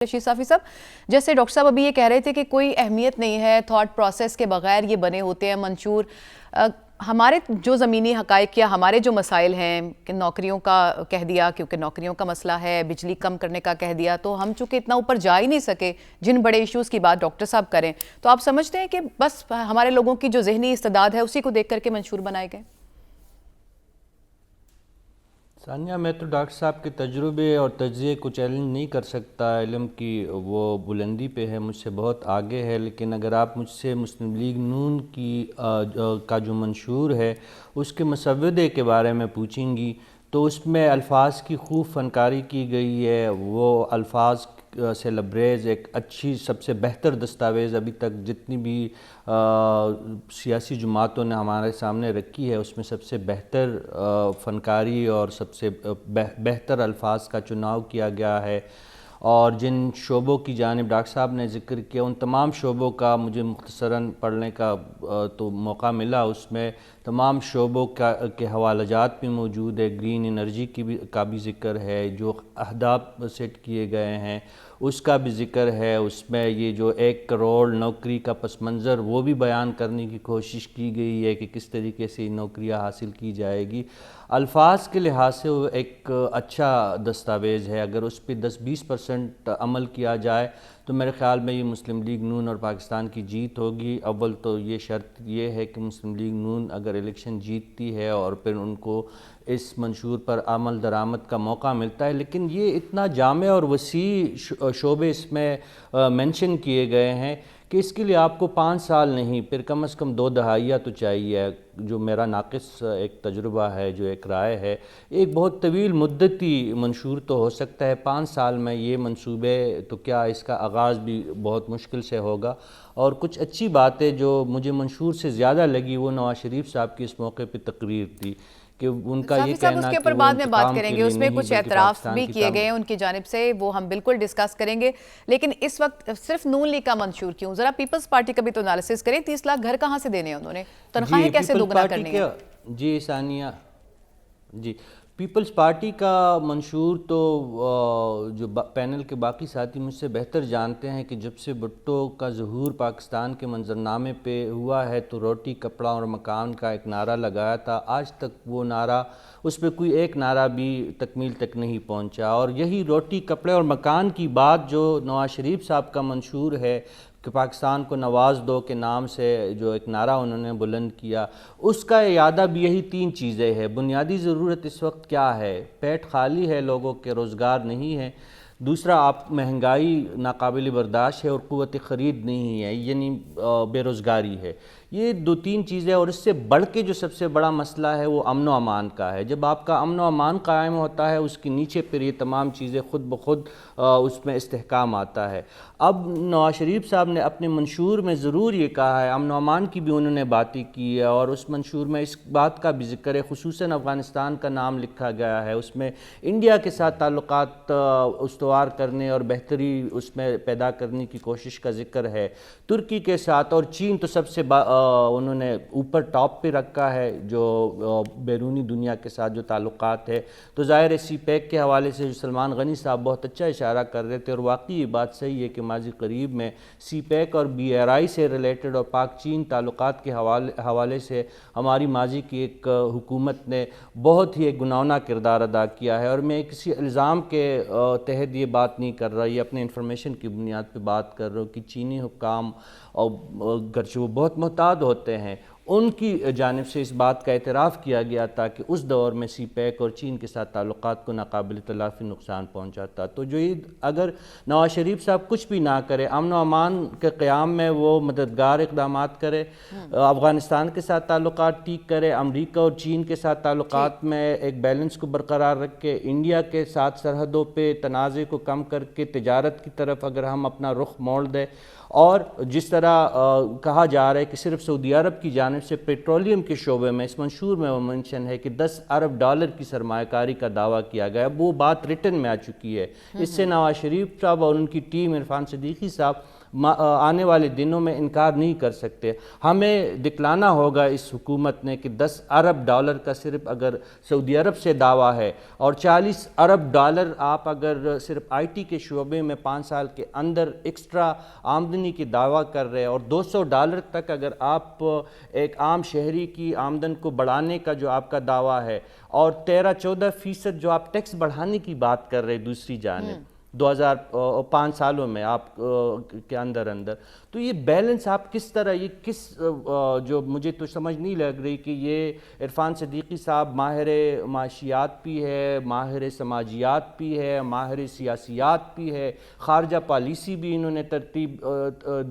رشید صافی صاحب، جیسے ڈاکٹر صاحب ابھی یہ کہہ رہے تھے کہ کوئی اہمیت نہیں ہے، تھاٹ پروسیس کے بغیر یہ بنے ہوتے ہیں منشور. ہمارے جو زمینی حقائق یا ہمارے جو مسائل ہیں کہ نوکریوں کا کہہ دیا، کیونکہ نوکریوں کا مسئلہ ہے، بجلی کم کرنے کا کہہ دیا، تو ہم چونکہ اتنا اوپر جا ہی نہیں سکے جن بڑے ایشوز کی بات ڈاکٹر صاحب کریں، تو آپ سمجھتے ہیں کہ بس ہمارے لوگوں کی جو ذہنی استعداد ہے اسی کو دیکھ کر کے منشور بنائے گئے؟ ثانیہ، میں تو ڈاکٹر صاحب کے تجربے اور تجزیے کو چیلنج نہیں کر سکتا. علم کی وہ بلندی پہ ہے، مجھ سے بہت آگے ہے. لیکن اگر آپ مجھ سے مسلم لیگ نون کا جو منشور ہے اس کے مسودے کے بارے میں پوچھیں گی تو اس میں الفاظ کی خوب فنکاری کی گئی ہے. وہ الفاظ سے لبریز ایک اچھی، سب سے بہتر دستاویز ابھی تک جتنی بھی سیاسی جماعتوں نے ہمارے سامنے رکھی ہے اس میں سب سے بہتر فنکاری اور سب سے بہتر الفاظ کا چناؤ کیا گیا ہے. اور جن شعبوں کی جانب ڈاکٹر صاحب نے ذکر کیا ان تمام شعبوں کا مجھے مختصراً پڑھنے کا تو موقع ملا. اس میں تمام شعبوں کے حوالہ جات بھی موجود ہے. گرین انرجی کا بھی ذکر ہے، جو اہداف سیٹ کیے گئے ہیں اس کا بھی ذکر ہے. اس میں یہ جو 1 کروڑ نوکری کا پس منظر وہ بھی بیان کرنے کی کوشش کی گئی ہے کہ کس طریقے سے نوکریاں حاصل کی جائے گی. الفاظ کے لحاظ سے وہ ایک اچھا دستاویز ہے. اگر اس پہ 10-20% عمل کیا جائے تو میرے خیال میں یہ مسلم لیگ نون اور پاکستان کی جیت ہوگی. اول تو یہ شرط یہ ہے کہ مسلم لیگ نون اگر الیکشن جیتتی ہے اور پھر ان کو اس منشور پر عمل درآمد کا موقع ملتا ہے. لیکن یہ اتنا جامع اور وسیع شعبے اس میں مینشن کیے گئے ہیں کہ اس کے لیے آپ کو 5 سال نہیں پھر کم از کم 2 دہائیاں تو چاہیے. جو میرا ناقص ایک تجربہ ہے، جو ایک رائے ہے، ایک بہت طویل مدتی منشور تو ہو سکتا ہے. 5 سال میں یہ منصوبے تو کیا اس کا آغاز بھی بہت مشکل سے ہوگا. اور کچھ اچھی باتیں جو مجھے منشور سے زیادہ لگی وہ نواز شریف صاحب کی اس موقع پہ تقریر تھی کہ ان کا یہ صاحب اس کہنا کے کہ اوپر وہ بعد میں بات انتقام کریں کے گے، لیے اس میں نہیں کچھ بلکہ اعتراف پاکستان بھی کی کیے گئے ہیں ان کی جانب سے، وہ ہم بالکل ڈسکس کریں گے. لیکن اس وقت صرف نون لیگ کا منشور کیوں؟ ذرا پیپلز پارٹی کا بھی تو انالیسس کریں. 30 لاکھ گھر کہاں سے دینے ہیں انہوں نے؟ تنخواہیں کیسے دوگنا کرنی ہیں؟ جی ثانیہ، جی پیپلز پارٹی کا منشور تو جو پینل کے باقی ساتھی مجھ سے بہتر جانتے ہیں کہ جب سے بھٹو کا ظہور پاکستان کے منظرنامے پہ ہوا ہے تو روٹی، کپڑا اور مکان کا ایک نعرہ لگایا تھا. آج تک وہ نعرہ، اس پہ کوئی ایک نعرہ بھی تکمیل تک نہیں پہنچا. اور یہی روٹی، کپڑے اور مکان کی بات جو نواز شریف صاحب کا منشور ہے کہ پاکستان کو نواز دو کے نام سے جو ایک نعرہ انہوں نے بلند کیا، اس کا اعادہ بھی یہی 3 چیزیں ہیں. بنیادی ضرورت اس وقت کیا ہے؟ پیٹ خالی ہے لوگوں کے، روزگار نہیں ہے. دوسرا، آپ مہنگائی ناقابل برداشت ہے اور قوت خرید نہیں ہے، یعنی بے روزگاری ہے. یہ 2-3 چیزیں. اور اس سے بڑھ کے جو سب سے بڑا مسئلہ ہے وہ امن و امان کا ہے. جب آپ کا امن و امان قائم ہوتا ہے اس کے نیچے پھر یہ تمام چیزیں خود بخود اس میں استحکام آتا ہے. اب نواز شریف صاحب نے اپنے منشور میں ضرور یہ کہا ہے، امن و امان کی بھی انہوں نے باتیں کی ہے اور اس منشور میں اس بات کا بھی ذکر ہے، خصوصاً افغانستان کا نام لکھا گیا ہے. اس میں انڈیا کے ساتھ تعلقات استوار کرنے اور بہتری اس میں پیدا کرنے کی کوشش کا ذکر ہے. ترکی کے ساتھ اور چین تو سب سے انہوں نے اوپر ٹاپ پہ رکھا ہے جو بیرونی دنیا کے ساتھ جو تعلقات ہے. تو ظاہر ہے سی پیک کے حوالے سے جو سلمان غنی صاحب بہت اچھا اشارہ کر رہے تھے، اور واقعی یہ بات صحیح ہے کہ ماضی قریب میں سی پیک اور بی آر آئی سے ریلیٹڈ اور پاک چین تعلقات کے حوالے سے ہماری ماضی کی ایک حکومت نے بہت ہی ایک گناؤنا کردار ادا کیا ہے. اور میں کسی الزام کے تحت یہ بات نہیں کر رہا، یہ اپنے انفارمیشن کی بنیاد پہ بات کر رہا ہوں کہ چینی حکام اور گرچہ وہ بہت محتاط ہوتے ہیں، ان کی جانب سے اس بات کا اعتراف کیا گیا تھا کہ اس دور میں سی پیک اور چین کے ساتھ تعلقات کو ناقابل تلافی نقصان پہنچا تھا. تو جو اگر نواز شریف صاحب کچھ بھی نہ کرے، امن و امان کے قیام میں وہ مددگار اقدامات کرے، افغانستان کے ساتھ تعلقات ٹھیک کرے، امریکہ اور چین کے ساتھ تعلقات میں ایک بیلنس کو برقرار رکھے، انڈیا کے ساتھ سرحدوں پہ تنازع کو کم کر کے تجارت کی طرف اگر ہم اپنا رخ موڑ دیں، اور جس طرح کہا جا رہا ہے کہ صرف سعودی عرب کی جانب سے پیٹرولیم کے شعبے میں اس منشور میں وہ منشن ہے کہ $10 ارب کی سرمایہ کاری کا دعویٰ کیا گیا، وہ بات ریٹن میں آ چکی ہے. اس سے نواز شریف صاحب اور ان کی ٹیم، عرفان صدیقی صاحب آنے والے دنوں میں انکار نہیں کر سکتے. ہمیں دکھلانا ہوگا اس حکومت نے کہ $10 ارب کا صرف اگر سعودی عرب سے دعویٰ ہے اور $40 ارب آپ اگر صرف آئی ٹی کے شعبے میں 5 سال کے اندر ایکسٹرا آمدنی کی دعویٰ کر رہے ہیں اور $200 تک اگر آپ ایک عام شہری کی آمدن کو بڑھانے کا جو آپ کا دعویٰ ہے اور 13-14% جو آپ ٹیکس بڑھانے کی بات کر رہے ہیں دوسری جانب 2005 سالوں میں آپ کے اندر تو یہ بیلنس آپ کس طرح یہ کس جو مجھے تو سمجھ نہیں لگ رہی کہ یہ عرفان صدیقی صاحب ماہر معاشیات بھی ہے, ماہر سماجیات بھی ہے, ماہر سیاسیات بھی ہے, خارجہ پالیسی بھی انہوں نے ترتیب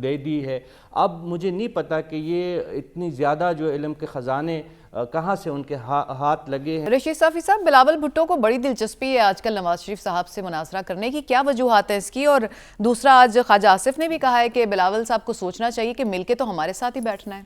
دے دی ہے. اب مجھے نہیں پتا کہ یہ اتنی زیادہ جو علم کے خزانے کہاں سے ان کے ہاتھ لگے ہیں. رشید صافی صاحب, بلاول بھٹو کو بڑی دلچسپی ہے آج کل نواز شریف صاحب سے مناظرہ کرنے کی, کیا وجوہات ہیں اس کی؟ اور دوسرا, آج خواجہ آصف نے بھی کہا ہے کہ بلاول صاحب کو سوچنا چاہیے کہ مل کے تو ہمارے ساتھ ہی بیٹھنا ہے.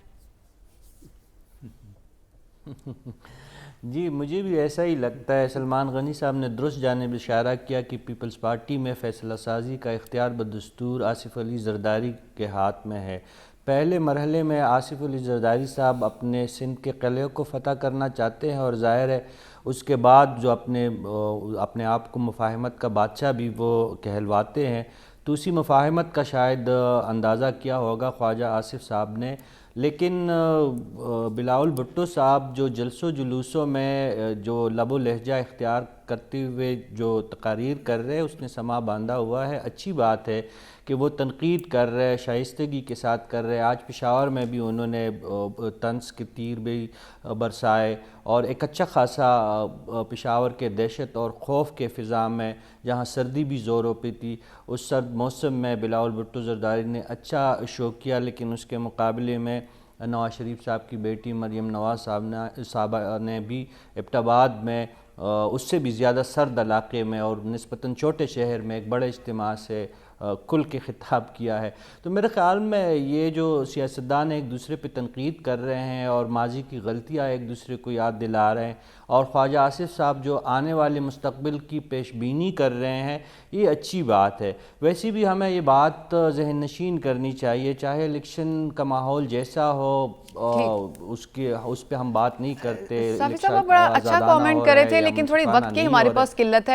جی مجھے بھی ایسا ہی لگتا ہے. سلمان غنی صاحب نے درست جانب اشارہ کیا کہ پیپلز پارٹی میں فیصلہ سازی کا اختیار بدستور آصف علی زرداری کے ہاتھ میں ہے. پہلے مرحلے میں آصف علی زرداری صاحب اپنے سندھ کے قلعے کو فتح کرنا چاہتے ہیں اور ظاہر ہے اس کے بعد جو اپنے آپ کو مفاہمت کا بادشاہ بھی وہ کہلواتے ہیں, تو اسی مفاہمت کا شاید اندازہ کیا ہوگا خواجہ آصف صاحب نے. لیکن بلاول بھٹو صاحب جو جلسوں جلوسوں میں جو لب و لہجہ اختیار کرتے ہوئے جو تقاریر کر رہے ہیں اس نے سما باندھا ہوا ہے. اچھی بات ہے کہ وہ تنقید کر رہے, شائستگی کے ساتھ کر رہے. آج پشاور میں بھی انہوں نے طنز کے تیر بھی برسائے اور ایک اچھا خاصا پشاور کے دہشت اور خوف کے فضا میں جہاں سردی بھی زوروں پہ تھی اس سرد موسم میں بلاول بھٹو زرداری نے اچھا شو کیا. لیکن اس کے مقابلے میں نواز شریف صاحب کی بیٹی مریم نواز صاحبہ نے بھی ابٹاباد میں اس سے بھی زیادہ سرد علاقے میں اور نسبتاً چھوٹے شہر میں ایک بڑے اجتماع سے کل کے خطاب کیا ہے. تو میرے خیال میں یہ جو سیاستدان ایک دوسرے پہ تنقید کر رہے ہیں اور ماضی کی غلطیاں ایک دوسرے کو یاد دلا رہے ہیں اور خواجہ آصف صاحب جو آنے والے مستقبل کی پیش بینی کر رہے ہیں, یہ اچھی بات ہے. ویسے بھی ہمیں یہ بات ذہن نشین کرنی چاہیے, چاہے الیکشن کا ماحول جیسا ہو اس پہ ہم بات نہیں کرتے. صافی صاحب بڑا اچھا کامنٹ کرے تھے, لیکن تھوڑی وقت کی ہمارے پاس قلت ہے.